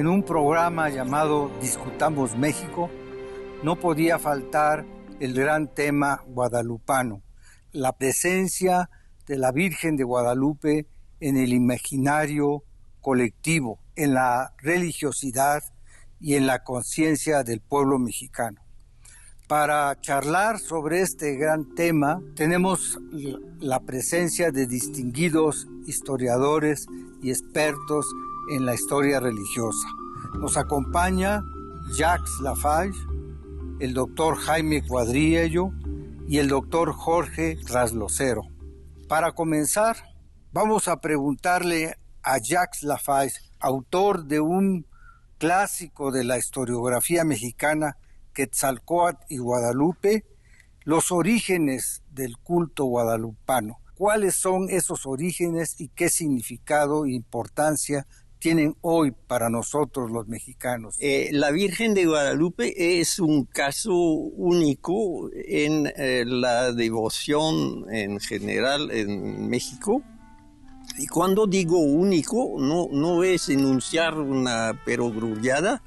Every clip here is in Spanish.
En un programa llamado Discutamos México, no podía faltar el gran tema guadalupano, la presencia de la Virgen de Guadalupe en el imaginario colectivo, en la religiosidad y en la conciencia del pueblo mexicano. Para charlar sobre este gran tema, tenemos la presencia de distinguidos historiadores y expertos en la historia religiosa. Nos acompaña Jacques Lafaye, el doctor Jaime Cuadriello y el doctor Jorge Traslocero. Para comenzar, vamos a preguntarle a Jacques Lafaye, autor de un clásico de la historiografía mexicana, Quetzalcóatl y Guadalupe, los orígenes del culto guadalupano. ¿Cuáles son esos orígenes y qué significado e importancia tienen hoy para nosotros los mexicanos? La Virgen de Guadalupe es un caso único en la devoción en general en México. Y cuando digo único, no es enunciar una perogrullada,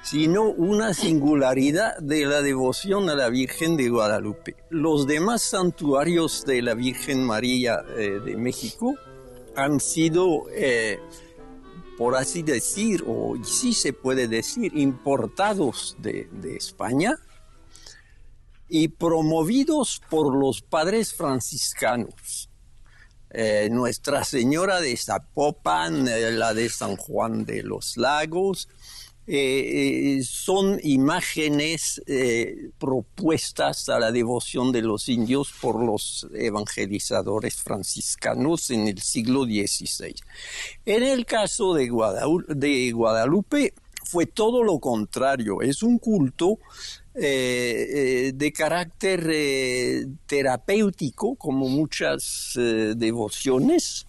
sino una singularidad de la devoción a la Virgen de Guadalupe. Los demás santuarios de la Virgen María de México han sido, por así decir, o sí se puede decir, importados de España y promovidos por los padres franciscanos. Nuestra Señora de Zapopan, la de San Juan de los Lagos, son imágenes propuestas a la devoción de los indios por los evangelizadores franciscanos en el siglo XVI. En el caso de Guadalupe fue todo lo contrario, es un culto de carácter terapéutico, como muchas devociones.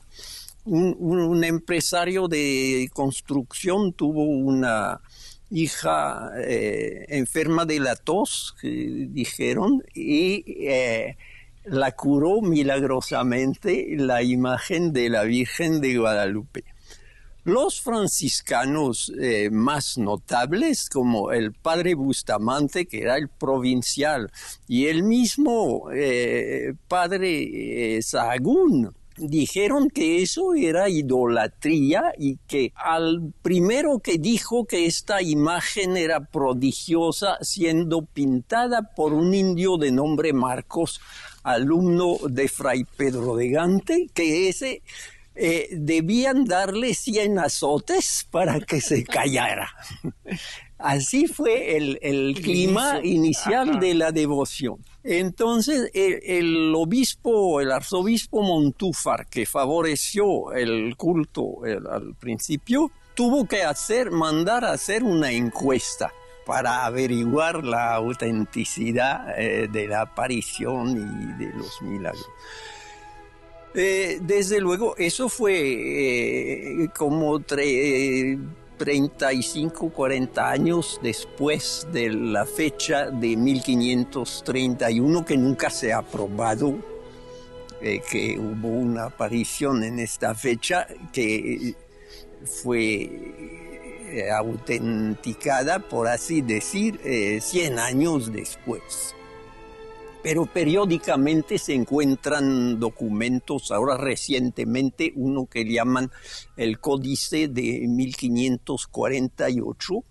Un empresario de construcción tuvo una hija enferma de la tos, dijeron, y la curó milagrosamente la imagen de la Virgen de Guadalupe. Los franciscanos más notables, como el padre Bustamante, que era el provincial, y el mismo padre Sahagún, dijeron que eso era idolatría y que al primero que dijo que esta imagen era prodigiosa siendo pintada por un indio de nombre Marcos, alumno de Fray Pedro de Gante, que ese debían darle 100 azotes para que se callara. Así fue el clima inicial de la devoción. Entonces, el arzobispo Montúfar, que favoreció el culto al principio, tuvo que mandar a hacer una encuesta para averiguar la autenticidad de la aparición y de los milagros. Desde luego, eso fue como 35, 40 años después de la fecha de 1531, que nunca se ha probado que hubo una aparición en esta fecha, que fue autenticada, por así decir, 100 años después. Pero periódicamente se encuentran documentos, ahora recientemente uno que llaman el Códice de 1548,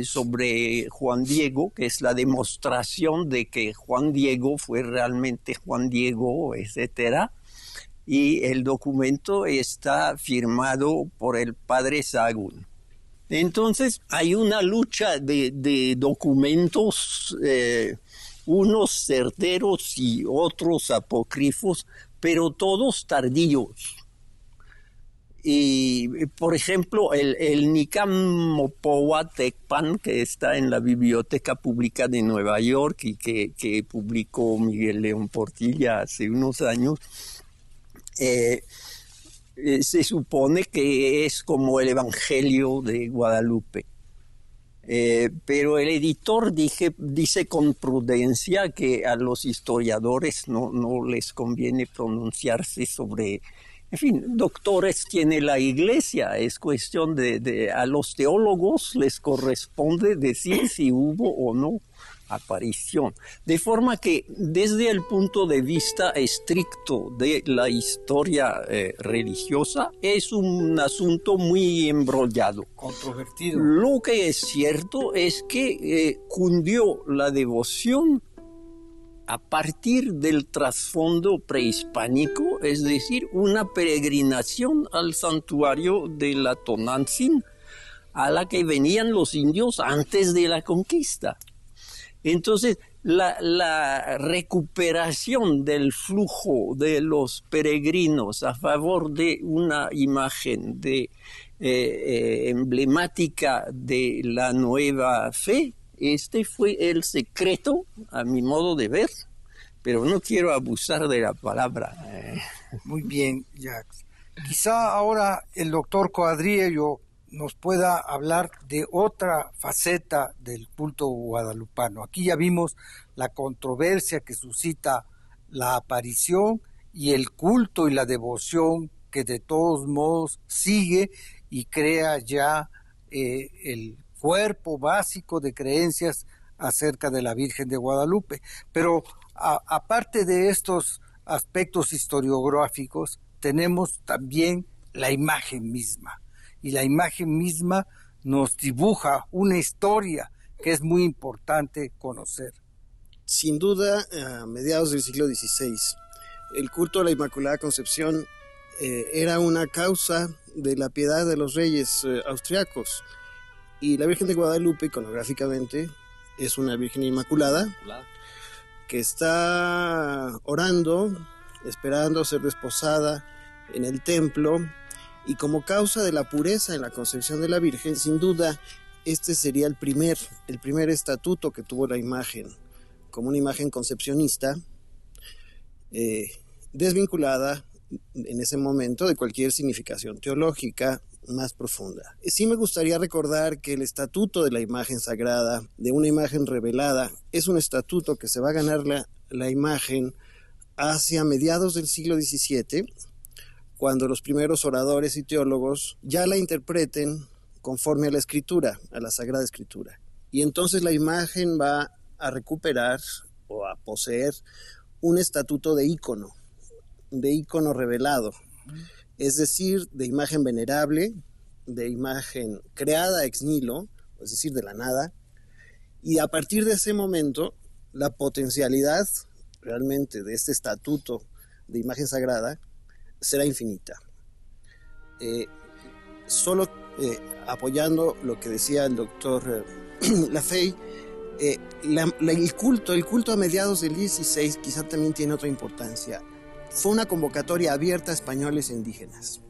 sobre Juan Diego, que es la demostración de que Juan Diego fue realmente Juan Diego, etc. Y el documento está firmado por el padre Sahagún. Entonces hay una lucha de documentos, unos certeros y otros apócrifos, pero todos tardíos. Y, por ejemplo, el Nicam Tecpan, que está en la Biblioteca Pública de Nueva York y que publicó Miguel León Portilla hace unos años, se supone que es como el Evangelio de Guadalupe. Pero el editor dice con prudencia que a los historiadores no les conviene pronunciarse sobre En fin, doctores tiene la Iglesia, es cuestión de a los teólogos les corresponde decir si hubo o no aparición. De forma que desde el punto de vista estricto de la historia religiosa es un asunto muy embrollado. Controvertido. Lo que es cierto es que cundió la devoción a partir del trasfondo prehispánico, es decir, una peregrinación al santuario de la Tonantzin, a la que venían los indios antes de la conquista. Entonces, la recuperación del flujo de los peregrinos a favor de una imagen emblemática de la nueva fe, este fue el secreto, a mi modo de ver, pero no quiero abusar de la palabra. Muy bien, Jacques. Quizá ahora el doctor Coadriello nos pueda hablar de otra faceta del culto guadalupano. Aquí ya vimos la controversia que suscita la aparición y el culto y la devoción que de todos modos sigue y crea ya el cuerpo básico de creencias acerca de la Virgen de Guadalupe. Pero aparte de estos aspectos historiográficos, tenemos también la imagen misma. Y la imagen misma nos dibuja una historia que es muy importante conocer. Sin duda, a mediados del siglo XVI, el culto a la Inmaculada Concepción era una causa de la piedad de los reyes austriacos. Y la Virgen de Guadalupe, iconográficamente, es una Virgen Inmaculada que está orando, esperando ser desposada en el templo, y como causa de la pureza en la concepción de la Virgen, sin duda, este sería el primer estatuto que tuvo la imagen, como una imagen concepcionista, desvinculada en ese momento de cualquier significación teológica más profunda. Sí me gustaría recordar que el estatuto de la imagen sagrada, de una imagen revelada, es un estatuto que se va a ganar la imagen hacia mediados del siglo XVII, cuando los primeros oradores y teólogos ya la interpreten conforme a la Escritura, a la Sagrada Escritura. Y entonces la imagen va a recuperar o a poseer un estatuto de ícono revelado, es decir, de imagen venerable, de imagen creada ex nihilo, es decir, de la nada, y a partir de ese momento, la potencialidad realmente de este estatuto de imagen sagrada será infinita. Solo apoyando lo que decía el doctor Lafay, el culto a mediados del 16 quizá también tiene otra importancia. Fue una convocatoria abierta a españoles e indígenas.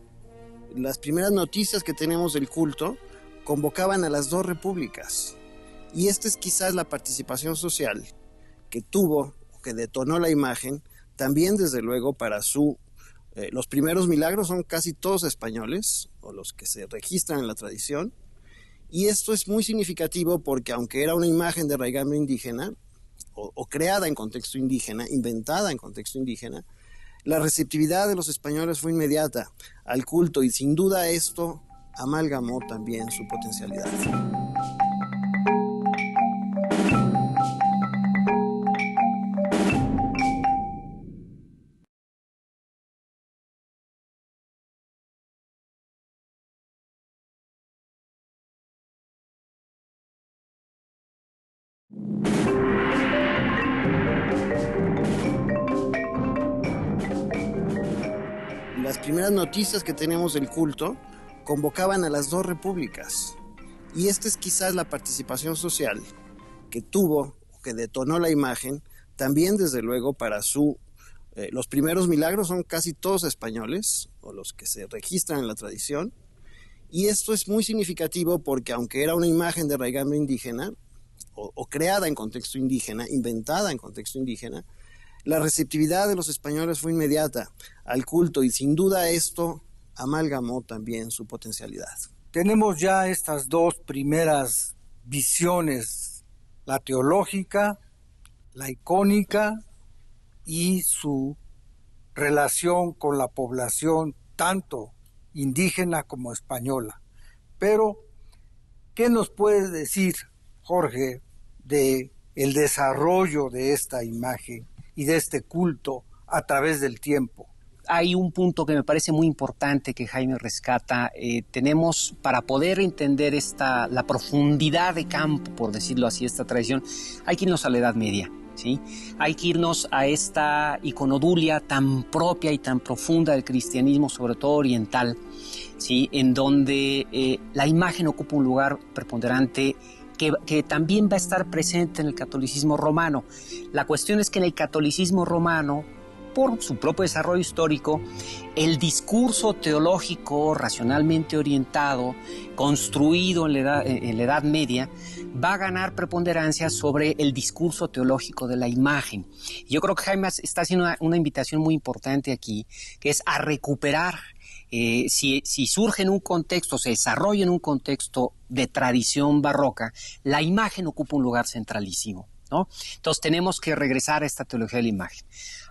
Las primeras noticias que tenemos del culto convocaban a las dos repúblicas, y esta es quizás la participación social que tuvo, que detonó la imagen, también desde luego para los primeros milagros son casi todos españoles, o los que se registran en la tradición, y esto es muy significativo porque aunque era una imagen de raigambre indígena, o creada en contexto indígena, inventada en contexto indígena, la receptividad de los españoles fue inmediata al culto, y sin duda esto amalgamó también su potencialidad. Las primeras noticias que tenemos del culto convocaban a las dos repúblicas, y esta es quizás la participación social que tuvo, que detonó la imagen, también desde luego para los primeros milagros son casi todos españoles, o los que se registran en la tradición, y esto es muy significativo porque aunque era una imagen de raigambre indígena, o creada en contexto indígena, inventada en contexto indígena, la receptividad de los españoles fue inmediata al culto, y sin duda esto amalgamó también su potencialidad. Tenemos ya estas dos primeras visiones, la teológica, la icónica y su relación con la población tanto indígena como española. Pero, ¿qué nos puedes decir, Jorge, de el desarrollo de esta imagen y de este culto a través del tiempo? Hay un punto que me parece muy importante que Jaime rescata. Tenemos, para poder entender la profundidad de campo, por decirlo así, esta tradición, hay que irnos a la Edad Media, ¿sí? Hay que irnos a esta iconodulia tan propia y tan profunda del cristianismo, sobre todo oriental, ¿sí? En donde la imagen ocupa un lugar preponderante que también va a estar presente en el catolicismo romano. La cuestión es que en el catolicismo romano, por su propio desarrollo histórico, el discurso teológico racionalmente orientado, construido en la Edad Media, va a ganar preponderancia sobre el discurso teológico de la imagen. Yo creo que Jaime está haciendo una invitación muy importante aquí, que es a recuperar, si surge en un contexto, se desarrolla en un contexto de tradición barroca, la imagen ocupa un lugar centralísimo, ¿no? Entonces tenemos que regresar a esta teología de la imagen.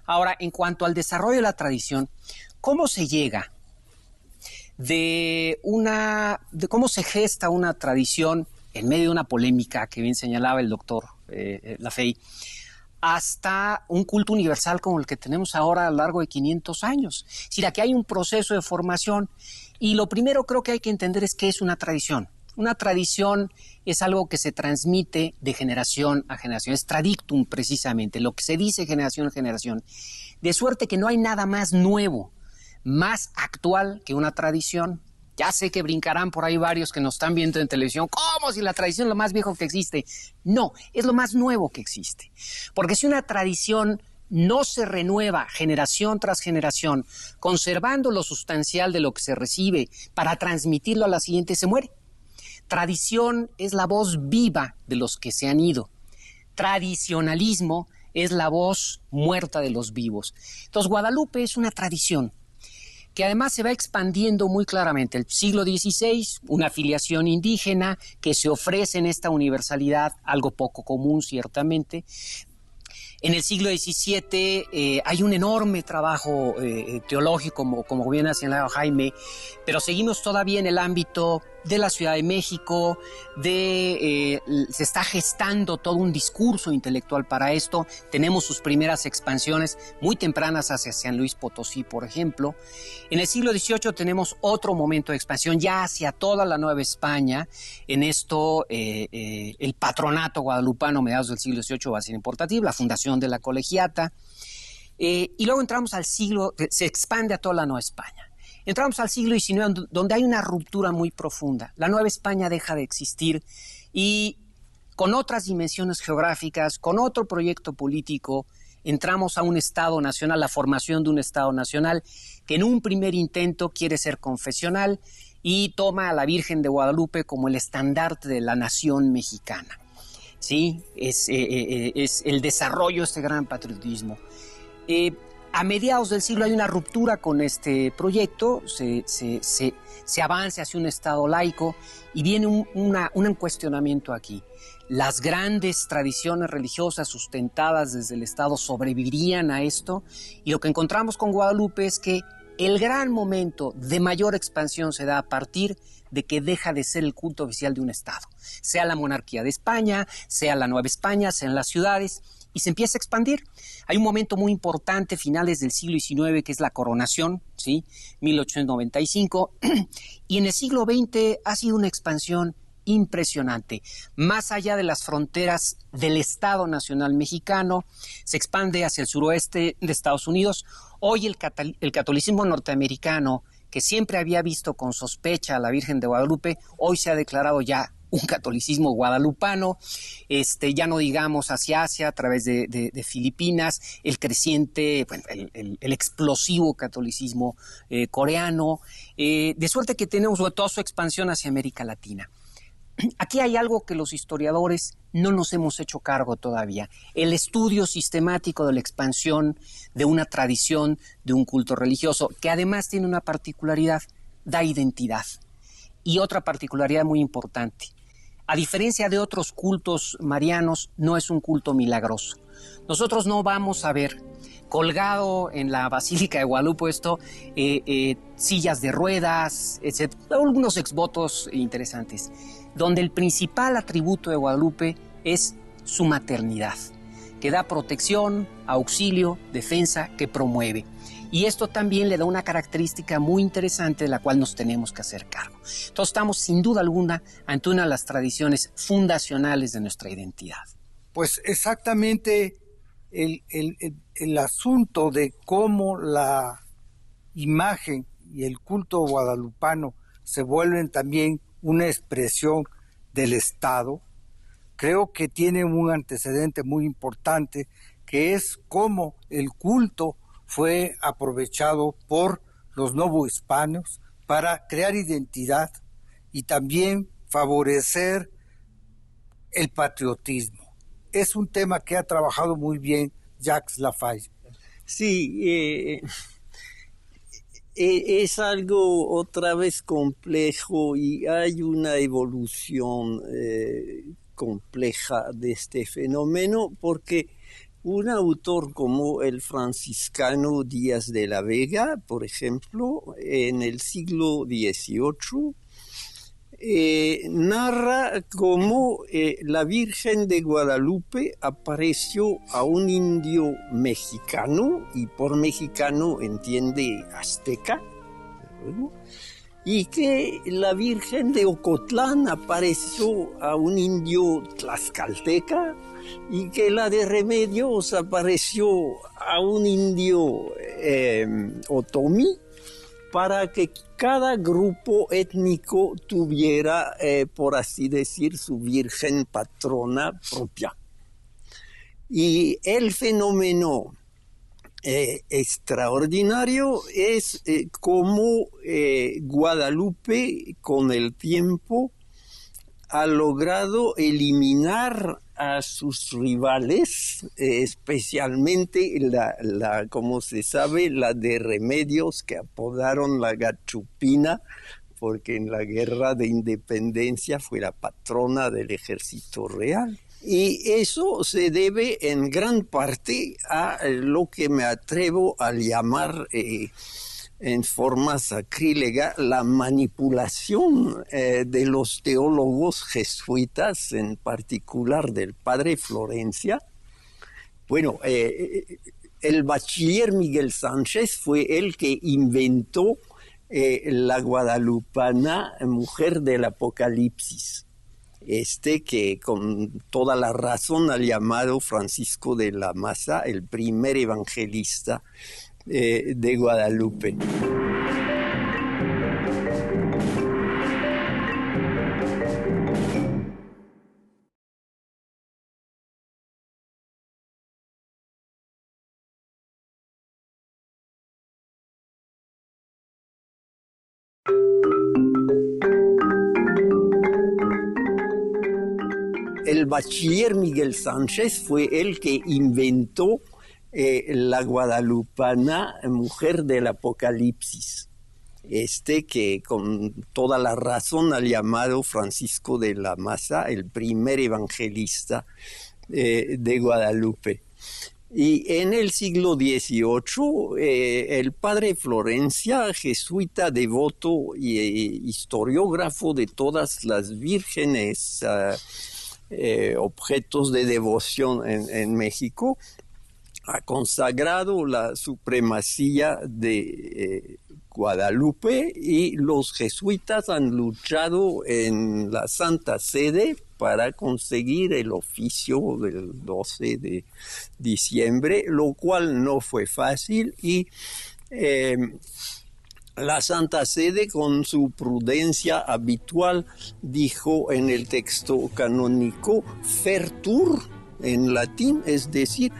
Ahora, en cuanto al desarrollo de la tradición, ¿cómo se llega de cómo se gesta una tradición en medio de una polémica que bien señalaba el doctor Lafey, hasta un culto universal como el que tenemos ahora a lo largo de 500 años? Es decir, aquí hay un proceso de formación y lo primero creo que hay que entender es qué es una tradición. Una tradición es algo que se transmite de generación a generación, es tradictum precisamente, lo que se dice generación a generación, de suerte que no hay nada más nuevo, más actual que una tradición. Ya sé que brincarán por ahí varios que nos están viendo en televisión, ¿cómo si la tradición es lo más viejo que existe? No, es lo más nuevo que existe, porque si una tradición no se renueva generación tras generación, conservando lo sustancial de lo que se recibe para transmitirlo a la siguiente, se muere. Tradición es la voz viva de los que se han ido. Tradicionalismo es la voz muerta de los vivos. Entonces, Guadalupe es una tradición que además se va expandiendo muy claramente. El siglo XVI, una afiliación indígena que se ofrece en esta universalidad, algo poco común ciertamente. En el siglo XVII hay un enorme trabajo teológico, como bien ha señalado Jaime, pero seguimos todavía en el ámbito de la Ciudad de México, se está gestando todo un discurso intelectual para esto. Tenemos sus primeras expansiones muy tempranas hacia San Luis Potosí, por ejemplo. En el siglo XVIII tenemos otro momento de expansión ya hacia toda la Nueva España. En esto el patronato guadalupano a mediados del siglo XVIII va a ser importante, la fundación de la colegiata. Y luego entramos al siglo, se expande a toda la Nueva España. Entramos al siglo XIX, donde hay una ruptura muy profunda. La Nueva España deja de existir y con otras dimensiones geográficas, con otro proyecto político, entramos a un Estado nacional, la formación de un Estado nacional que en un primer intento quiere ser confesional y toma a la Virgen de Guadalupe como el estandarte de la nación mexicana. ¿Sí? Es el desarrollo de este gran patriotismo. A mediados del siglo hay una ruptura con este proyecto, se avanza hacia un Estado laico y viene un cuestionamiento aquí. Las grandes tradiciones religiosas sustentadas desde el Estado sobrevivirían a esto, y lo que encontramos con Guadalupe es que el gran momento de mayor expansión se da a partir de que deja de ser el culto oficial de un Estado, sea la monarquía de España, sea la Nueva España, sean las ciudades, y se empieza a expandir. Hay un momento muy importante, finales del siglo XIX, que es la coronación, ¿sí? 1895, y en el siglo XX ha sido una expansión impresionante. Más allá de las fronteras del Estado Nacional Mexicano, se expande hacia el suroeste de Estados Unidos. Hoy el catolicismo norteamericano, que siempre había visto con sospecha a la Virgen de Guadalupe, hoy se ha declarado ya un catolicismo guadalupano, ya no digamos hacia Asia, a través de Filipinas, el creciente, bueno, el explosivo catolicismo coreano, de suerte que tenemos toda su expansión hacia América Latina. Aquí hay algo que los historiadores no nos hemos hecho cargo todavía: el estudio sistemático de la expansión de una tradición, de un culto religioso, que además tiene una particularidad, da identidad. Y otra particularidad muy importante: a diferencia de otros cultos marianos, no es un culto milagroso. Nosotros no vamos a ver colgado en la Basílica de Guadalupe, sillas de ruedas, etc. Algunos exvotos interesantes, donde el principal atributo de Guadalupe es su maternidad, que da protección, auxilio, defensa, que promueve. Y esto también le da una característica muy interesante de la cual nos tenemos que hacer cargo. Entonces estamos sin duda alguna ante una de las tradiciones fundacionales de nuestra identidad. Pues exactamente el asunto de cómo la imagen y el culto guadalupano se vuelven también una expresión del Estado, creo que tiene un antecedente muy importante, que es cómo el culto fue aprovechado por los novohispanos para crear identidad y también favorecer el patriotismo. Es un tema que ha trabajado muy bien Jacques Laffey. Sí, es algo otra vez complejo y hay una evolución compleja de este fenómeno, porque un autor como el franciscano Díaz de la Vega, por ejemplo, en el siglo XVIII, narra cómo la Virgen de Guadalupe apareció a un indio mexicano, y por mexicano entiende azteca, y que la Virgen de Ocotlán apareció a un indio tlaxcalteca, y que la de Remedios apareció a un indio otomí, para que cada grupo étnico tuviera, por así decir, su virgen patrona propia. Y el fenómeno extraordinario es cómo Guadalupe con el tiempo ha logrado eliminar a sus rivales, especialmente como se sabe, la de Remedios, que apodaron la Gachupina, porque en la Guerra de Independencia fue la patrona del Ejército Real. Y eso se debe en gran parte a lo que me atrevo a llamar en forma sacrílega la manipulación de los teólogos jesuitas, en particular del padre Florencia. Bueno, el bachiller Miguel Sánchez fue el que inventó la guadalupana mujer del Apocalipsis, que con toda la razón ha llamado Francisco de la Maza el primer evangelista de Guadalupe. El bachiller Miguel Sánchez fue el que inventó la guadalupana mujer del Apocalipsis, que con toda la razón ha llamado Francisco de la Maza el primer evangelista de Guadalupe. Y en el siglo XVIII, el padre Florencia, jesuita devoto y historiógrafo de todas las vírgenes objetos de devoción en México, ha consagrado la supremacía de Guadalupe, y los jesuitas han luchado en la Santa Sede para conseguir el oficio del 12 de diciembre, lo cual no fue fácil, y la Santa Sede, con su prudencia habitual, dijo en el texto canónico fertur en latín, es decir,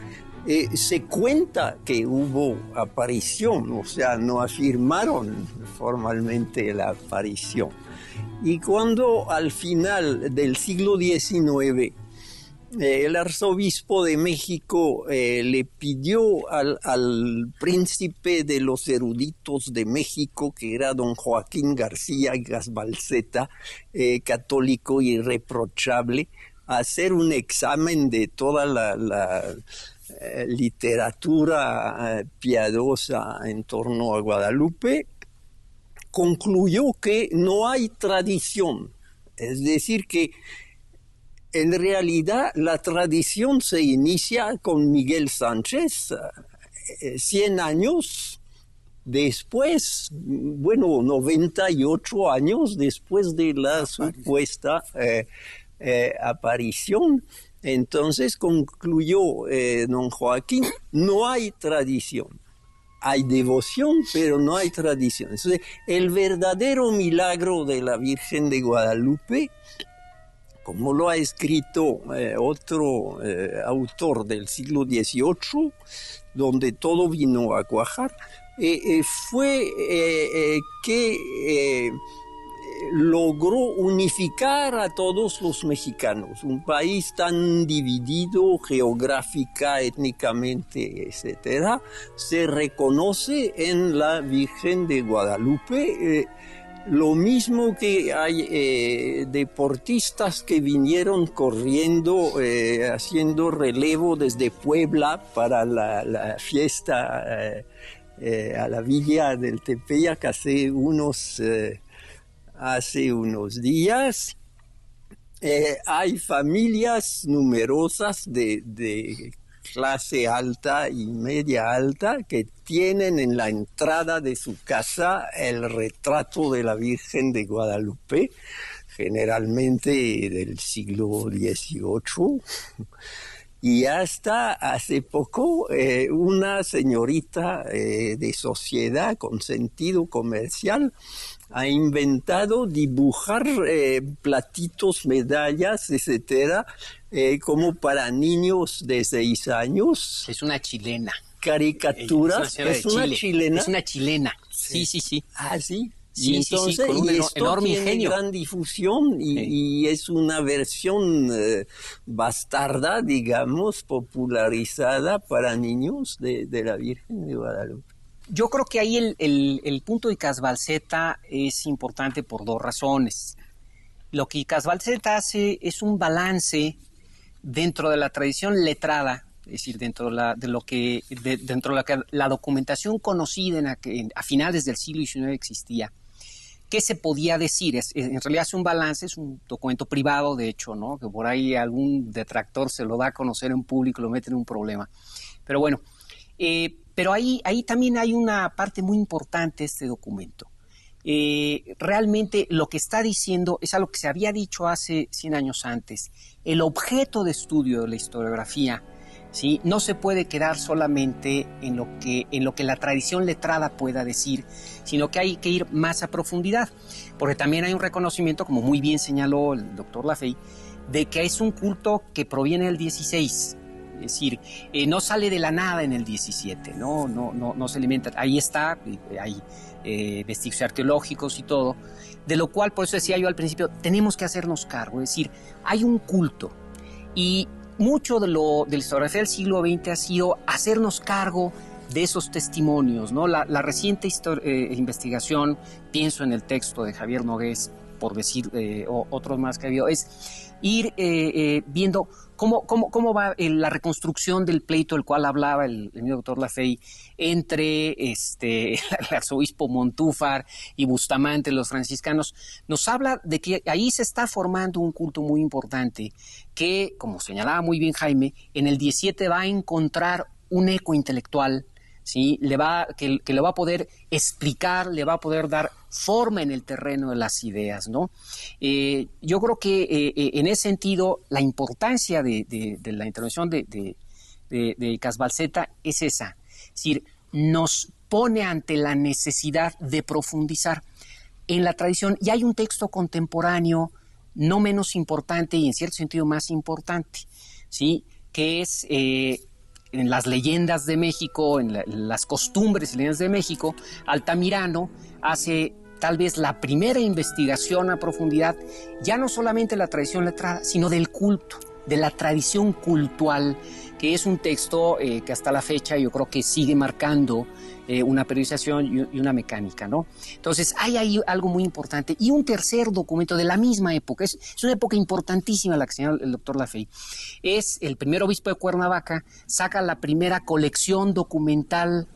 se cuenta que hubo aparición, o sea, no afirmaron formalmente la aparición. Y cuando al final del siglo XIX el arzobispo de México le pidió al príncipe de los eruditos de México, que era don Joaquín García Gasbalceta, católico irreprochable, hacer un examen de toda literatura piadosa en torno a Guadalupe, concluyó que no hay tradición. Es decir, que en realidad la tradición se inicia con Miguel Sánchez, 100 años después, 98 años después de la supuesta aparición. Entonces concluyó don Joaquín, no hay tradición. Hay devoción, pero no hay tradición. Entonces, el verdadero milagro de la Virgen de Guadalupe, como lo ha escrito otro autor del siglo XVIII, donde todo vino a cuajar, fue que logró unificar a todos los mexicanos. Un país tan dividido geográfica, étnicamente, etcétera, se reconoce en la Virgen de Guadalupe. Lo mismo que hay deportistas que vinieron corriendo, haciendo relevo desde Puebla para la fiesta a la Villa del Tepeyac hace unos días. Hay familias numerosas de clase alta y media alta que tienen en la entrada de su casa el retrato de la Virgen de Guadalupe, generalmente del siglo XVIII. Y hasta hace poco una señorita de sociedad con sentido comercial ha inventado dibujar platitos, medallas, etcétera, como para niños de 6 años. Es una chilena. Caricaturas. Es una chilena. Es una chilena. Sí. Ah, sí. Sí, y entonces, con un enorme tiene ingenio. Gran difusión y es una versión bastarda, digamos, popularizada para niños de la Virgen de Guadalupe. Yo creo que ahí el punto de Icaz Balseta es importante por 2 razones. Lo que Icaz Balseta hace es un balance dentro de la tradición letrada, es decir, dentro de la documentación conocida a finales del siglo XIX existía. ¿Qué se podía decir? En realidad es un balance, es un documento privado, de hecho, ¿no? Que por ahí algún detractor se lo da a conocer en público, lo mete en un problema. Pero bueno, pero ahí también hay una parte muy importante de este documento. Realmente lo que está diciendo es algo que se había dicho hace 100 años antes. El objeto de estudio de la historiografía, ¿sí?, no se puede quedar solamente en lo que la tradición letrada pueda decir, sino que hay que ir más a profundidad, porque también hay un reconocimiento, como muy bien señaló el doctor Lafey, de que es un culto que proviene del 16, es decir, no sale de la nada en el 17, no se alimenta, ahí está, hay vestigios arqueológicos y todo, de lo cual, por eso decía yo al principio, tenemos que hacernos cargo, es decir, hay un culto, y mucho de la historiografía del siglo XX ha sido hacernos cargo de esos testimonios, ¿no? La reciente investigación, pienso en el texto de Javier Nogués, por decir otros más que ha habido, es ir viendo cómo va la reconstrucción del pleito del cual hablaba el doctor Lafey entre el arzobispo Montúfar y Bustamante, los franciscanos. Nos habla de que ahí se está formando un culto muy importante que, como señalaba muy bien Jaime, en el 17 va a encontrar un eco intelectual, ¿sí? Que le va a poder explicar, le va a poder dar forma en el terreno de las ideas, ¿no? Yo creo que en ese sentido la importancia de la intervención de Icaz Balseta es esa, es decir, nos pone ante la necesidad de profundizar en la tradición, y hay un texto contemporáneo no menos importante y en cierto sentido más importante, ¿sí?, que es en las leyendas de México, en las costumbres y leyendas de México. Altamirano hace tal vez la primera investigación a profundidad, ya no solamente de la tradición letrada, sino del culto, de la tradición cultual que es un texto que hasta la fecha yo creo que sigue marcando una periodización y una mecánica, ¿no? Entonces, hay ahí algo muy importante. Y un tercer documento de la misma época, es una época importantísima la que señala el doctor Lafey, es el primer obispo de Cuernavaca, saca la primera colección documental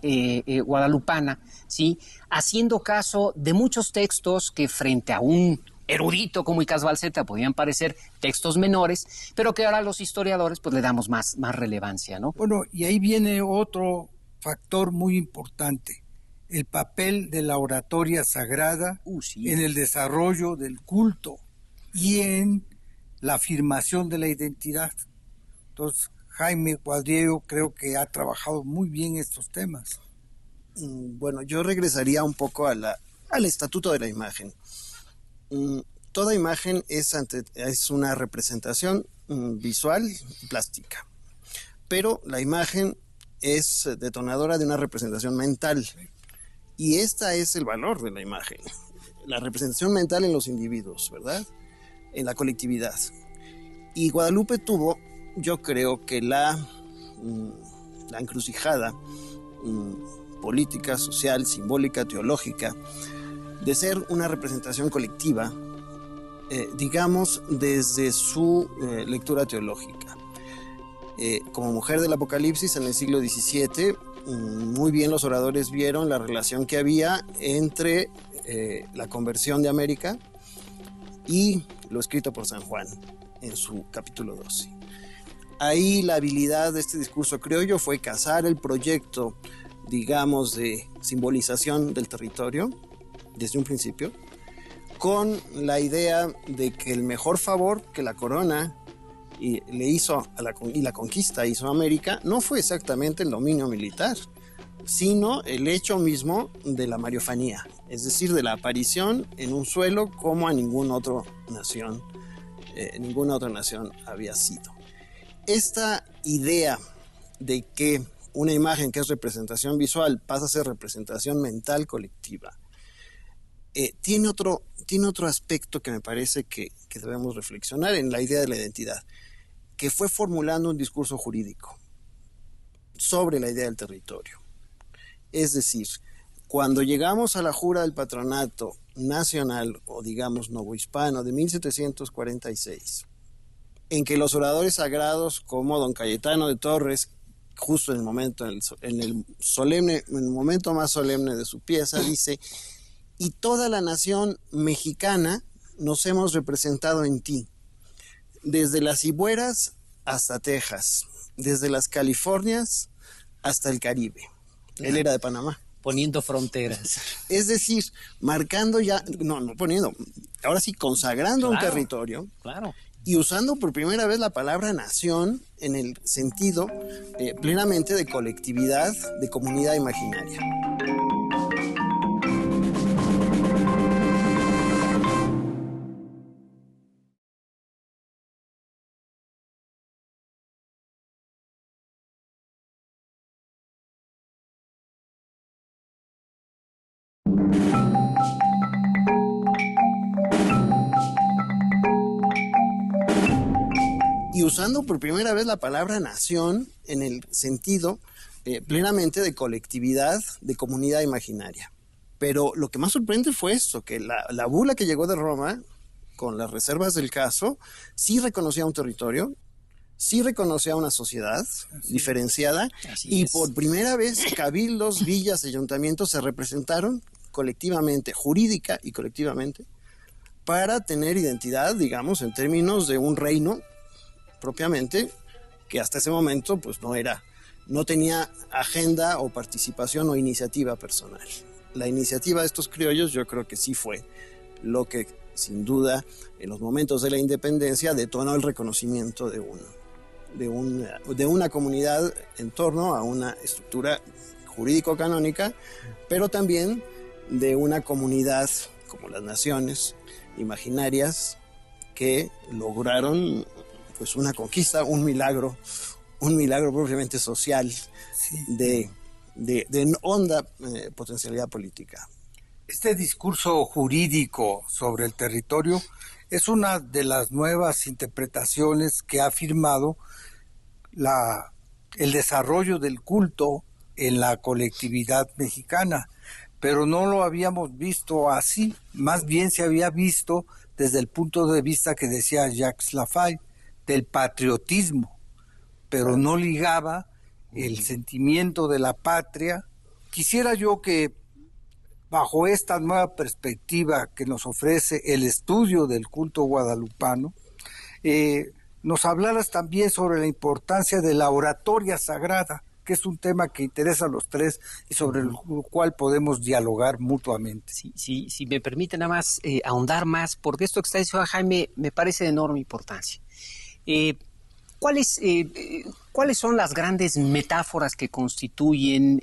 guadalupana, ¿sí? Haciendo caso de muchos textos que frente a un erudito como Icaz Balseta podían parecer textos menores, pero que ahora los historiadores pues le damos más relevancia, ¿no? Bueno, y ahí viene otro factor muy importante, el papel de la oratoria sagrada Sí. en el desarrollo del culto y en la afirmación de la identidad. Entonces, Jaime Cuadriero creo que ha trabajado muy bien estos temas. Bueno, yo regresaría un poco al estatuto de la imagen. Toda imagen es una representación visual y plástica, pero la imagen es detonadora de una representación mental, y esta es el valor de la imagen, la representación mental en los individuos, ¿verdad? En la colectividad. Y Guadalupe tuvo, yo creo que la encrucijada política, social, simbólica, teológica, de ser una representación colectiva, digamos, desde su lectura teológica. Como mujer del Apocalipsis en el siglo XVII, muy bien los oradores vieron la relación que había entre la conversión de América y lo escrito por San Juan en su capítulo 12. Ahí la habilidad de este discurso criollo fue casar el proyecto, digamos, de simbolización del territorio desde un principio, con la idea de que el mejor favor que la corona le hizo y la conquista hizo a América no fue exactamente el dominio militar, sino el hecho mismo de la mariofanía, es decir, de la aparición en un suelo como a ninguna otra nación había sido. Esta idea de que una imagen que es representación visual pasa a ser representación mental colectiva, tiene otro aspecto que me parece que debemos reflexionar en la idea de la identidad, que fue formulando un discurso jurídico sobre la idea del territorio. Es decir, cuando llegamos a la jura del patronato nacional, o digamos novohispano, de 1746, en que los oradores sagrados como don Cayetano de Torres, justo en el momento más solemne de su pieza, dice: y toda la nación mexicana nos hemos representado en ti, desde las Cibueras hasta Texas, desde las Californias hasta el Caribe. Él era de Panamá. Poniendo fronteras. Es decir, marcando ya, no poniendo, ahora sí consagrando un territorio. Claro. Y usando por primera vez la palabra nación en el sentido plenamente de colectividad, de comunidad imaginaria. Y usando por primera vez la palabra nación en el sentido plenamente de colectividad, de comunidad imaginaria. Pero lo que más sorprende fue esto, que la bula que llegó de Roma, con las reservas del caso, sí reconocía un territorio, sí reconocía una sociedad diferenciada, y por primera vez cabildos, villas, ayuntamientos se representaron colectivamente, jurídica y colectivamente, para tener identidad, digamos, en términos de un reino propiamente, que hasta ese momento pues no tenía agenda o participación o iniciativa personal. La iniciativa de estos criollos yo creo que sí fue lo que sin duda en los momentos de la independencia detonó el reconocimiento de una comunidad en torno a una estructura jurídico-canónica, pero también de una comunidad como las naciones imaginarias que lograron pues una conquista, un milagro propiamente social, sí, de honda potencialidad política. Este discurso jurídico sobre el territorio es una de las nuevas interpretaciones que ha firmado la el desarrollo del culto en la colectividad mexicana, pero no lo habíamos visto así, más bien se había visto desde el punto de vista que decía Jacques Lafay, del patriotismo, pero no ligaba el sentimiento de la patria. Quisiera yo que bajo esta nueva perspectiva que nos ofrece el estudio del culto guadalupano, nos hablaras también sobre la importancia de la oratoria sagrada, que es un tema que interesa a los tres y sobre el cual podemos dialogar mutuamente. Si me permite nada más ahondar más, porque esto que está diciendo Jaime me parece de enorme importancia. ¿Cuáles son las grandes metáforas que constituyen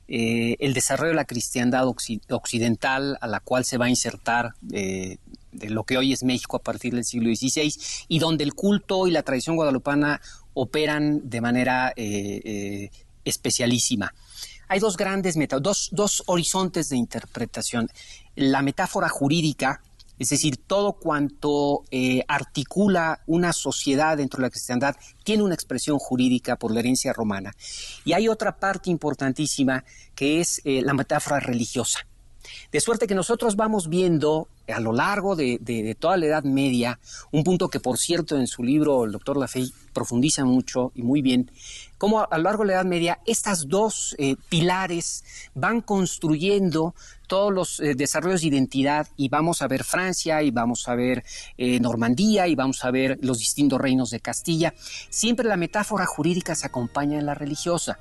el desarrollo de la cristiandad occidental a la cual se va a insertar de lo que hoy es México a partir del siglo XVI, y donde el culto y la tradición guadalupana operan de manera especialísima? Hay dos grandes dos horizontes de interpretación. La metáfora jurídica, es decir, todo cuanto articula una sociedad dentro de la cristiandad tiene una expresión jurídica por la herencia romana. Y hay otra parte importantísima que es la metáfora religiosa. De suerte que nosotros vamos viendo a lo largo de toda la Edad Media, un punto que, por cierto, en su libro el doctor Lafay profundiza mucho y muy bien, cómo a lo largo de la Edad Media estas dos pilares van construyendo todos los desarrollos de identidad, y vamos a ver Francia, y vamos a ver Normandía, y vamos a ver los distintos reinos de Castilla. Siempre la metáfora jurídica se acompaña en la religiosa.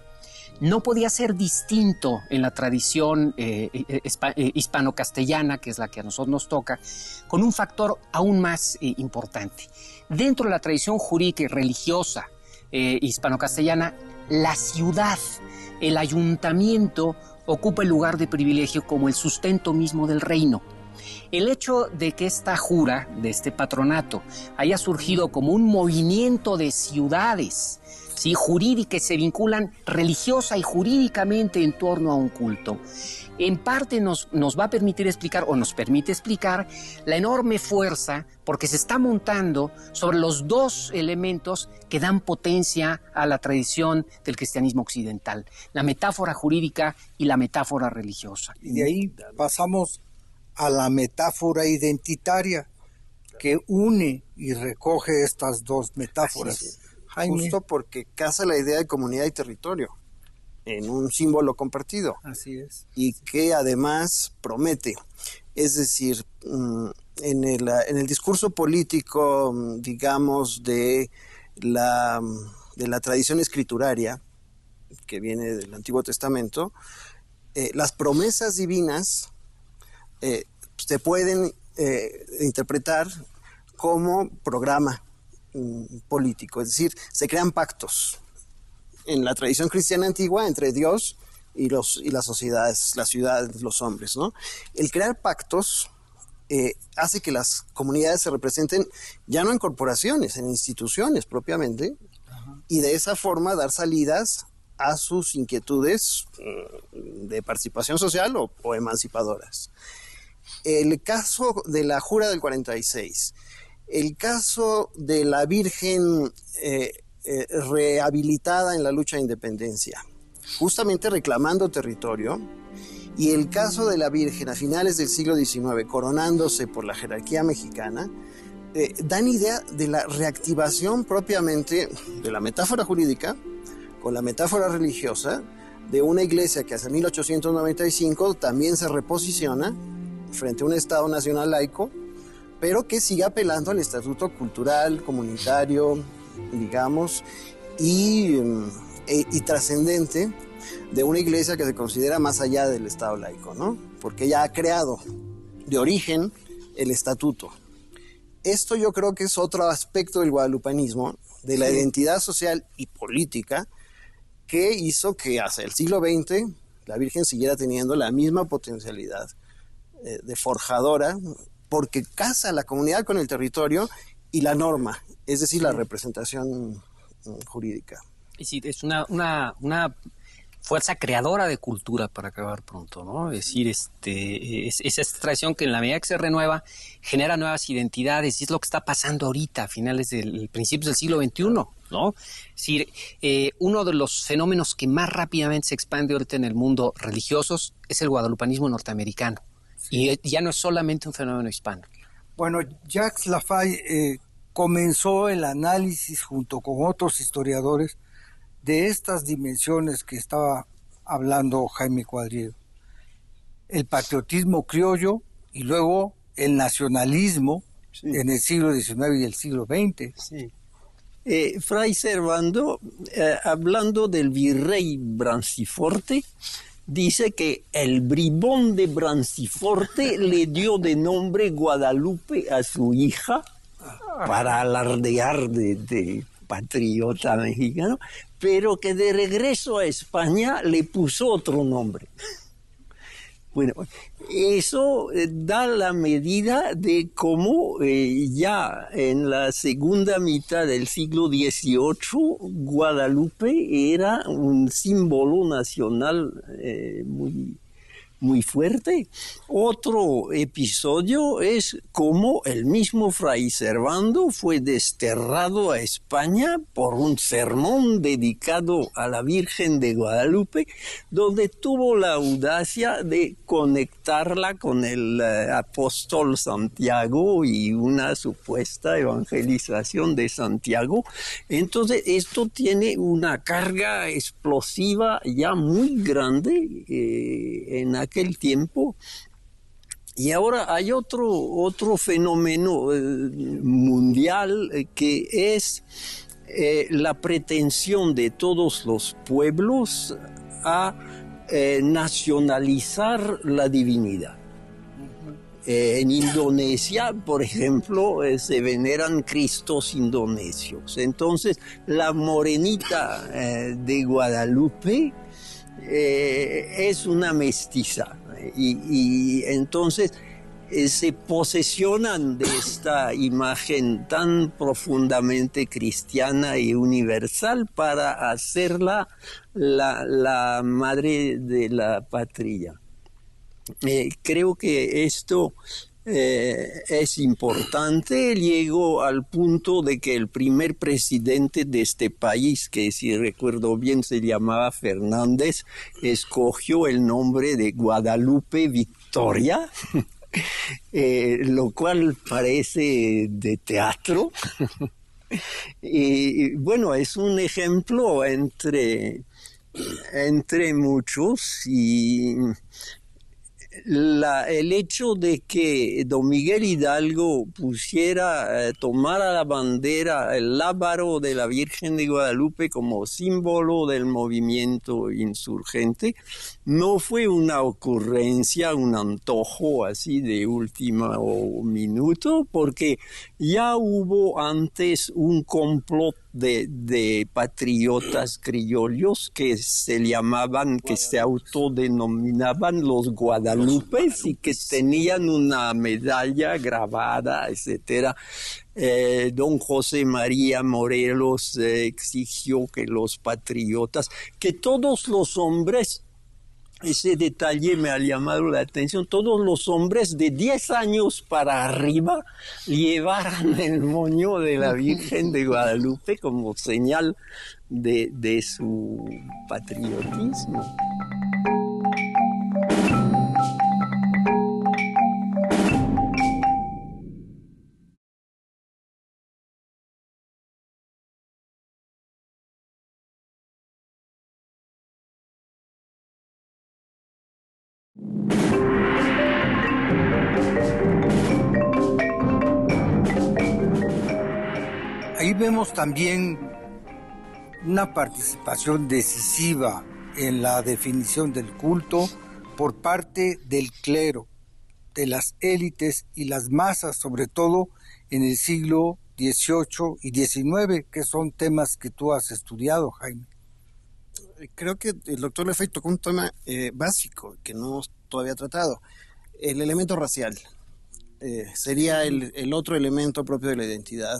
No podía ser distinto en la tradición hispano-castellana, que es la que a nosotros nos toca, con un factor aún más importante. Dentro de la tradición jurídica y religiosa hispano-castellana, la ciudad, el ayuntamiento, ocupa el lugar de privilegio como el sustento mismo del reino. El hecho de que esta jura, de este patronato, haya surgido como un movimiento de ciudades, ¿sí?, jurídicas, se vinculan religiosa y jurídicamente en torno a un culto, en parte nos va a permitir explicar, o nos permite explicar, la enorme fuerza, porque se está montando sobre los dos elementos que dan potencia a la tradición del cristianismo occidental: la metáfora jurídica y la metáfora religiosa. Y de ahí pasamos a la metáfora identitaria, que une y recoge estas dos metáforas. Jaime. Justo porque casa la idea de comunidad y territorio en un símbolo compartido. Así es. Y que además promete. Es decir, en el discurso político, digamos, de la tradición escrituraria, que viene del Antiguo Testamento, las promesas divinas se pueden interpretar como programa político, es decir, se crean pactos en la tradición cristiana antigua entre Dios y las sociedades, las ciudades, los hombres, ¿no? El crear pactos hace que las comunidades se representen ya no en corporaciones, en instituciones propiamente, y de esa forma dar salidas a sus inquietudes de participación social o emancipadoras. El caso de la Jura del 46, el caso de la Virgen rehabilitada en la lucha de independencia, justamente reclamando territorio, y el caso de la Virgen a finales del siglo XIX coronándose por la jerarquía mexicana, dan idea de la reactivación propiamente de la metáfora jurídica con la metáfora religiosa de una iglesia que hacia 1895 también se reposiciona frente a un Estado nacional laico, pero que sigue apelando al estatuto cultural, comunitario, digamos, y trascendente de una iglesia que se considera más allá del Estado laico, ¿no? Porque ya ha creado de origen el estatuto. Esto yo creo que es otro aspecto del guadalupanismo, de la identidad social y política, que hizo que hacia el siglo XX la Virgen siguiera teniendo la misma potencialidad de forjadora, porque casa la comunidad con el territorio y la norma, es decir, la representación jurídica. Es decir, es una fuerza creadora de cultura, para acabar pronto, ¿no? Es decir, es esta tradición que en la medida que se renueva genera nuevas identidades, y es lo que está pasando ahorita a principios del siglo XXI, ¿no? Es decir, uno de los fenómenos que más rápidamente se expande ahorita en el mundo religiosos es el guadalupanismo norteamericano. Sí. Y ya no es solamente un fenómeno hispano. Bueno, Jacques Lafaye comenzó el análisis junto con otros historiadores de estas dimensiones que estaba hablando Jaime Cuadriedo. El patriotismo criollo y luego el nacionalismo, sí, en el siglo XIX y el siglo XX. Sí. Fray Servando, hablando del virrey Branciforte, dice que el bribón de Branciforte le dio de nombre Guadalupe a su hija para alardear de patriota mexicano, pero que de regreso a España le puso otro nombre. Bueno, eso da la medida de cómo ya en la segunda mitad del siglo XVIII Guadalupe era un símbolo nacional muy fuerte. Otro episodio es cómo el mismo Fray Servando fue desterrado a España por un sermón dedicado a la Virgen de Guadalupe, donde tuvo la audacia de conectarla con el apóstol Santiago y una supuesta evangelización de Santiago. Entonces esto tiene una carga explosiva ya muy grande en aquel tiempo. Y ahora hay otro fenómeno mundial que es la pretensión de todos los pueblos a nacionalizar la divinidad. En Indonesia, por ejemplo, se veneran cristos indonesios. Entonces, la morenita de Guadalupe es una mestiza y entonces se posesionan de esta imagen tan profundamente cristiana y universal para hacerla la madre de la patria. Creo que esto es importante. Llegó al punto de que el primer presidente de este país, que si recuerdo bien se llamaba Fernández, escogió el nombre de Guadalupe Victoria, lo cual parece de teatro. Y bueno, es un ejemplo entre muchos, y el hecho de que don Miguel Hidalgo tomara la bandera, el lábaro de la Virgen de Guadalupe como símbolo del movimiento insurgente, no fue una ocurrencia, un antojo así de último minuto, porque ya hubo antes un complot de patriotas criollos que se autodenominaban los Guadalupes y que tenían una medalla grabada, etcétera. Don José María Morelos exigió que los patriotas, que todos los hombres, ese detalle me ha llamado la atención, todos los hombres de 10 años para arriba llevaran el moño de la Virgen de Guadalupe como señal de su patriotismo. Ahí vemos también una participación decisiva en la definición del culto por parte del clero, de las élites y las masas, sobre todo en el siglo XVIII y XIX, que son temas que tú has estudiado, Jaime. Creo que el doctor Lafaye tocó un tema básico que no todavía tratado, el elemento racial. Sería el otro elemento propio de la identidad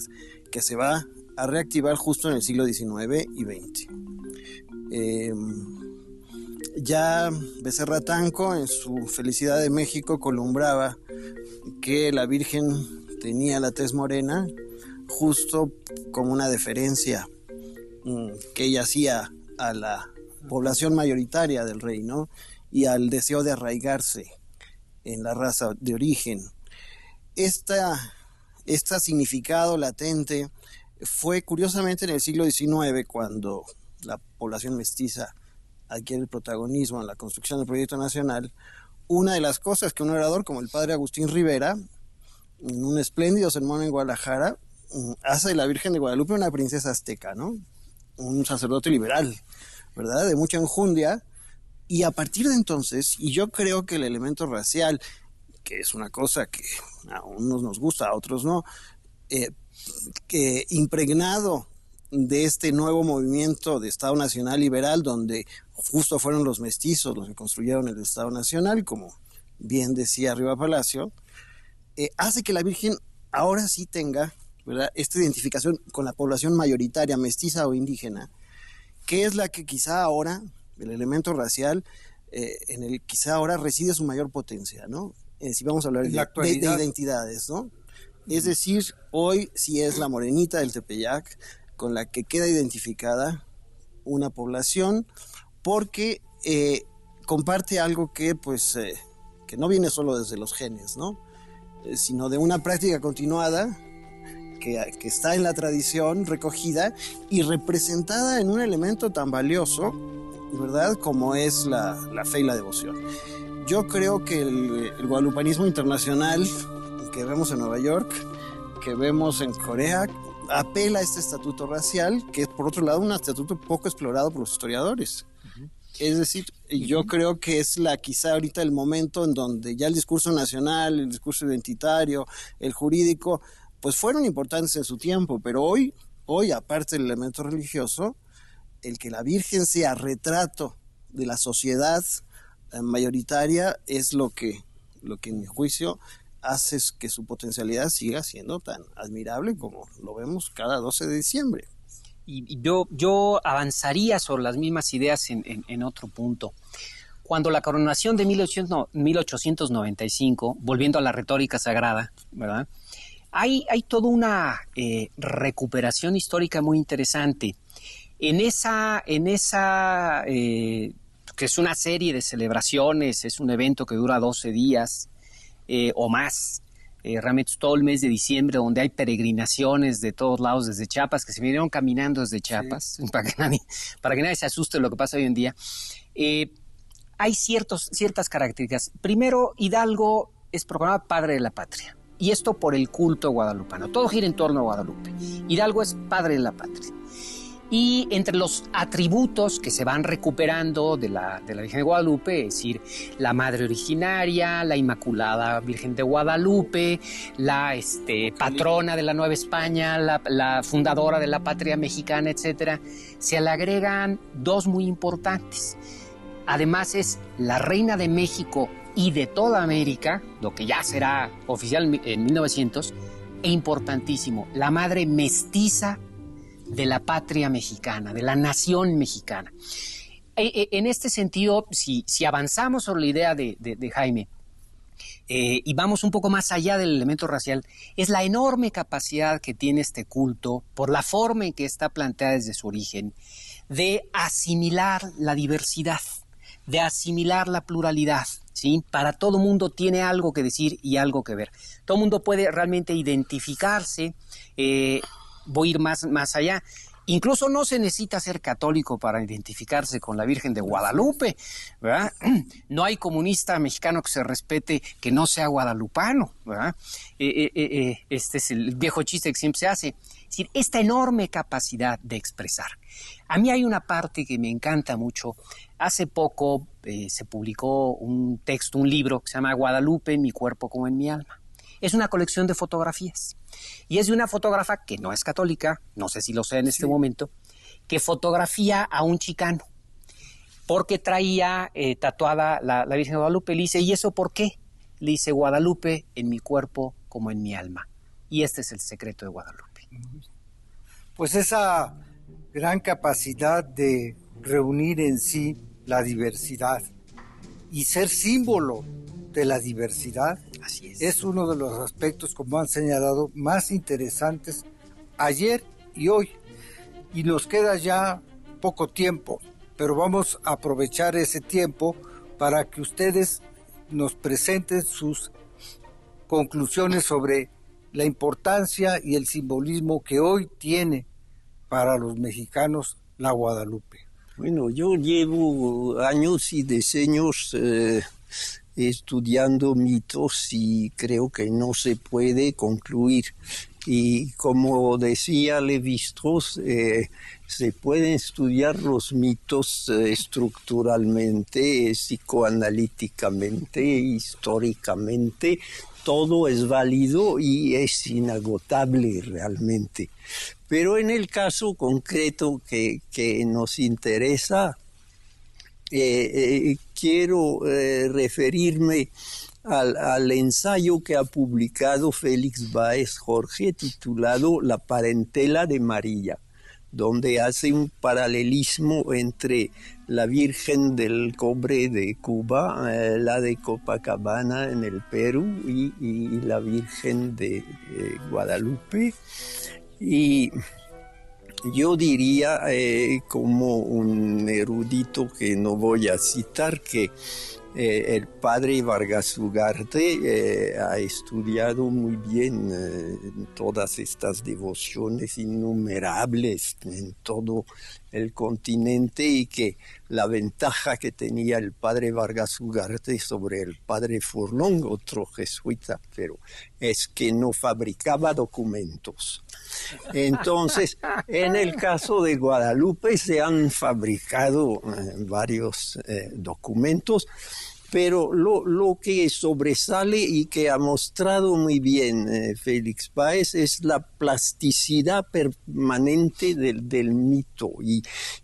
que se va a reactivar justo en el siglo XIX y XX. Ya Becerra Tanco, en su Felicidad de México, columbraba que la Virgen tenía la tez morena justo como una deferencia que ella hacía a la población mayoritaria del reino y al deseo de arraigarse en la raza de origen. Este significado latente fue curiosamente en el siglo XIX, cuando la población mestiza adquiere el protagonismo en la construcción del proyecto nacional. Una de las cosas que un orador como el padre Agustín Rivera, en un espléndido sermón en Guadalajara, hace de la Virgen de Guadalupe una princesa azteca, ¿no? Un sacerdote liberal, ¿verdad? De mucha enjundia. Y a partir de entonces, y yo creo que el elemento racial, que es una cosa que a unos nos gusta, a otros no, que impregnado de este nuevo movimiento de Estado Nacional Liberal, donde justo fueron los mestizos los que construyeron el Estado Nacional, como bien decía Riva Palacio, hace que la Virgen ahora sí tenga, ¿verdad?, esta identificación con la población mayoritaria, mestiza o indígena, que es la que quizá ahora, el elemento racial, en el quizá ahora reside su mayor potencia, ¿no? Si vamos a hablar de identidades, ¿no? Es decir, hoy sí es la morenita del Tepeyac con la que queda identificada una población, porque comparte algo que, pues, que no viene solo desde los genes, ¿no? Sino de una práctica continuada que está en la tradición recogida y representada en un elemento tan valioso, ¿verdad?, como es la fe y la devoción. Yo creo que el guadalupanismo internacional que vemos en Nueva York, que vemos en Corea, apela a este estatuto racial, que es por otro lado un estatuto poco explorado por los historiadores. Es decir, yo creo que es quizá ahorita el momento en donde ya el discurso nacional, el discurso identitario, el jurídico, pues fueron importantes en su tiempo, pero hoy aparte del elemento religioso, el que la Virgen sea retrato de la sociedad mayoritaria es lo que en mi juicio hace que su potencialidad siga siendo tan admirable como lo vemos cada 12 de diciembre. Y yo avanzaría sobre las mismas ideas en otro punto. Cuando la coronación de 1895, volviendo a la retórica sagrada, ¿verdad?, hay toda una recuperación histórica muy interesante. En esa que es una serie de celebraciones, es un evento que dura 12 días o más, realmente todo el mes de diciembre, donde hay peregrinaciones de todos lados desde Chiapas, que se vinieron caminando desde Chiapas, sí, para que nadie se asuste de lo que pasa hoy en día. Hay ciertas características. Primero, Hidalgo es proclamado padre de la patria, y esto por el culto guadalupano. Todo gira en torno a Guadalupe. Hidalgo es padre de la patria. Y entre los atributos que se van recuperando de la Virgen de Guadalupe, es decir, la Madre Originaria, la Inmaculada Virgen de Guadalupe, la patrona de la Nueva España, la fundadora de la patria mexicana, etcétera, se le agregan dos muy importantes. Además es la Reina de México y de toda América, lo que ya será oficial en 1900, e importantísimo, la Madre Mestiza de la patria mexicana, de la nación mexicana. En este sentido, si avanzamos sobre la idea de Jaime y vamos un poco más allá del elemento racial, es la enorme capacidad que tiene este culto, por la forma en que está planteada desde su origen, de asimilar la diversidad, de asimilar la pluralidad, ¿sí? Para todo mundo tiene algo que decir y algo que ver. Todo mundo puede realmente identificarse. Voy a ir más allá. Incluso no se necesita ser católico para identificarse con la Virgen de Guadalupe, ¿verdad? No hay comunista mexicano que se respete que no sea guadalupano, ¿verdad? Este es el viejo chiste que siempre se hace. Es decir, esta enorme capacidad de expresar. A mí hay una parte que me encanta mucho. Hace poco se publicó un libro que se llama Guadalupe en mi cuerpo como en mi alma. Es una colección de fotografías. Y es de una fotógrafa que no es católica, no sé si lo sea en este momento, que fotografía a un chicano, porque traía tatuada la Virgen de Guadalupe. Le dice, ¿y eso por qué? Le dice, Guadalupe en mi cuerpo como en mi alma. Y este es el secreto de Guadalupe. Pues esa gran capacidad de reunir en sí la diversidad. Y ser símbolo de la diversidad es uno de los aspectos, como han señalado, más interesantes ayer y hoy. Y nos queda ya poco tiempo, pero vamos a aprovechar ese tiempo para que ustedes nos presenten sus conclusiones sobre la importancia y el simbolismo que hoy tiene para los mexicanos la Guadalupe. Bueno, yo llevo años y decenios estudiando mitos y creo que no se puede concluir. Y como decía Lévi-Strauss, se pueden estudiar los mitos estructuralmente, psicoanalíticamente, históricamente. Todo es válido y es inagotable realmente. Pero en el caso concreto que nos interesa, quiero referirme al ensayo que ha publicado Félix Báez Jorge titulado La parentela de María, donde hace un paralelismo entre la Virgen del Cobre de Cuba, la de Copacabana en el Perú y la Virgen de Guadalupe. Y yo diría, como un erudito que no voy a citar, que el padre Vargas Ugarte ha estudiado muy bien todas estas devociones innumerables en todo el continente y que la ventaja que tenía el padre Vargas Ugarte sobre el padre Furlong, otro jesuita, pero es que no fabricaba documentos. Entonces, en el caso de Guadalupe se han fabricado varios documentos, pero lo que sobresale y que ha mostrado muy bien Félix Báez es la plasticidad permanente del mito.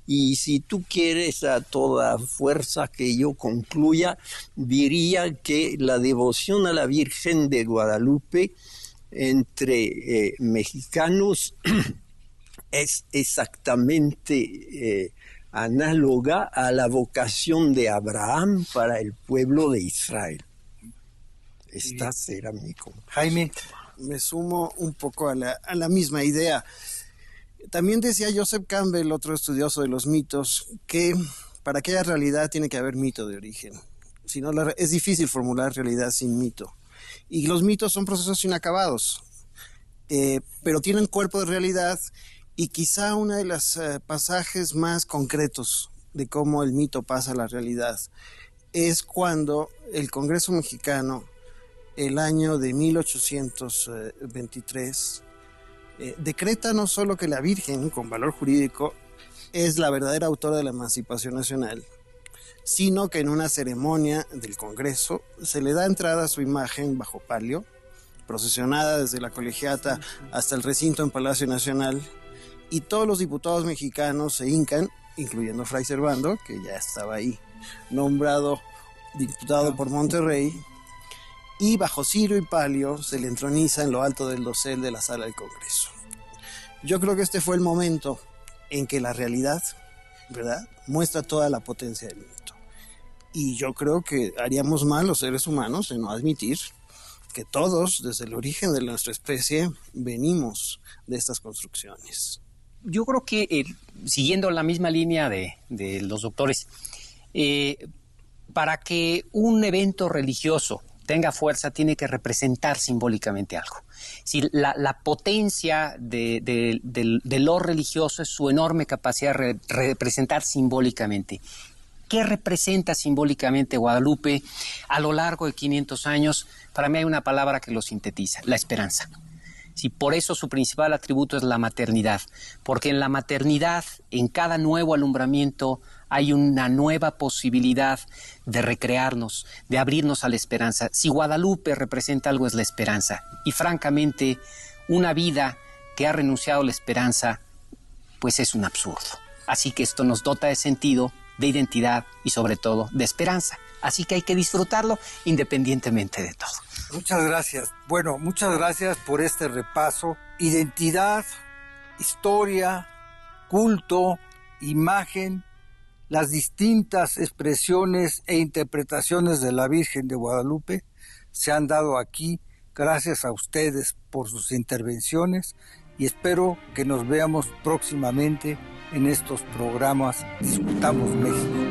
Y si tú quieres a toda fuerza que yo concluya, diría que la devoción a la Virgen de Guadalupe entre mexicanos es exactamente análoga a la vocación de Abraham para el pueblo de Israel. Esta será mi conclusión. Jaime. Me sumo un poco a la misma idea. También decía Joseph Campbell, otro estudioso de los mitos, que para que haya realidad tiene que haber mito de origen. Si no, es difícil formular realidad sin mito. Y los mitos son procesos inacabados, pero tienen cuerpo de realidad. Y quizá uno de los pasajes más concretos de cómo el mito pasa a la realidad es cuando el Congreso mexicano, el año de 1823, decreta no solo que la Virgen, con valor jurídico, es la verdadera autora de la emancipación nacional, sino que en una ceremonia del Congreso se le da entrada a su imagen bajo palio, procesionada desde la Colegiata hasta el recinto en Palacio Nacional, y todos los diputados mexicanos se hincan, incluyendo Fray Servando, que ya estaba ahí, nombrado diputado por Monterrey, y bajo cirio y palio se le entroniza en lo alto del dosel de la sala del Congreso. Yo creo que este fue el momento en que la realidad, ¿verdad?, muestra toda la potencia del mito. Y yo creo que haríamos mal los seres humanos en no admitir que todos, desde el origen de nuestra especie, venimos de estas construcciones. Yo creo que, siguiendo la misma línea de los doctores, para que un evento religioso tenga fuerza, tiene que representar simbólicamente algo. Si la potencia de lo religioso es su enorme capacidad de representar simbólicamente. ¿Qué representa simbólicamente Guadalupe a lo largo de 500 años? Para mí hay una palabra que lo sintetiza: la esperanza. Sí, por eso su principal atributo es la maternidad, porque en la maternidad, en cada nuevo alumbramiento, hay una nueva posibilidad de recrearnos, de abrirnos a la esperanza. Si Guadalupe representa algo, es la esperanza. Y francamente, una vida que ha renunciado a la esperanza, pues es un absurdo. Así que esto nos dota de sentido, de identidad y sobre todo de esperanza. Así que hay que disfrutarlo independientemente de todo. Muchas gracias. Bueno, muchas gracias por este repaso. Identidad, historia, culto, imagen Las distintas expresiones e interpretaciones de la Virgen de Guadalupe se han dado aquí gracias a ustedes por sus intervenciones y espero que nos veamos próximamente en estos programas Discutamos México.